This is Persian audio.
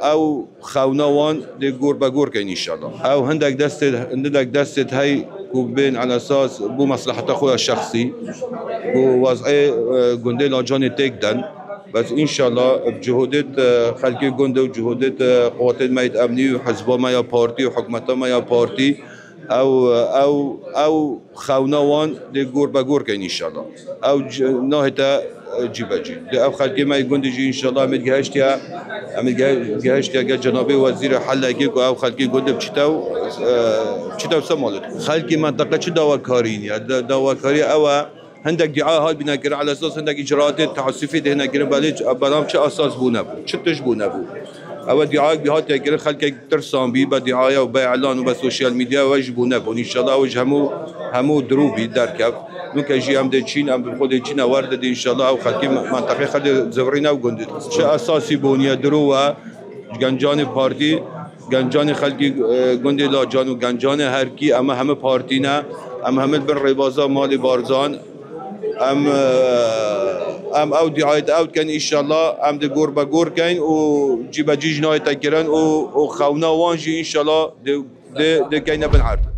او خونوان دي گور بگور کن ان شاء الله او هندك دست هاي بين على اساس بو مصلحة خويا الشخصي بو وضعي جندي لاجان تيكدن بس ان شاء الله بجهودات خلقي جندي وجهودات قوات الميت امني وحزبه ما يا بارتي وحكومته ما يا بارتي او خونوان دي گور بگور کن ان شاء الله او ناهتا جيباجي او خلقي ما يجوندي جي ان شاء الله امد جهشتيا جنابي وزير حل اكيكو او خلقي جوندي بشتاو سمالت خلقي منطقه چه دواكارين يا دواكاري او هندك دعاء هاد بناكر على اساس هندك اجراءات تعسفي ده هناكر بالج برام چه اساس بو نبو چه تش بو نبو او دعاء بهات يكر خلق ترسام بي بدعايه وباعلان وبسوشيال ميديا واجبو نبو ان شاء الله وجه همو دروبي دركب نوكا جي ام دچين ام بخود چين ورد دي ان شاء الله او خلقي منطقه خد زورينا وگندت چه اساسي بونيه درو گنجان پارتی گنجان خلقی گندی لاجان و گنجان هرکی اما همه پارتینا اما همه بر ربازا مال بارزان ام او دعایت اوت کن ان شاء الله ام ده گور با گور کن و جیب جیج نای تکرن و خونا وانجی ان شاء الله ده کین بن عرض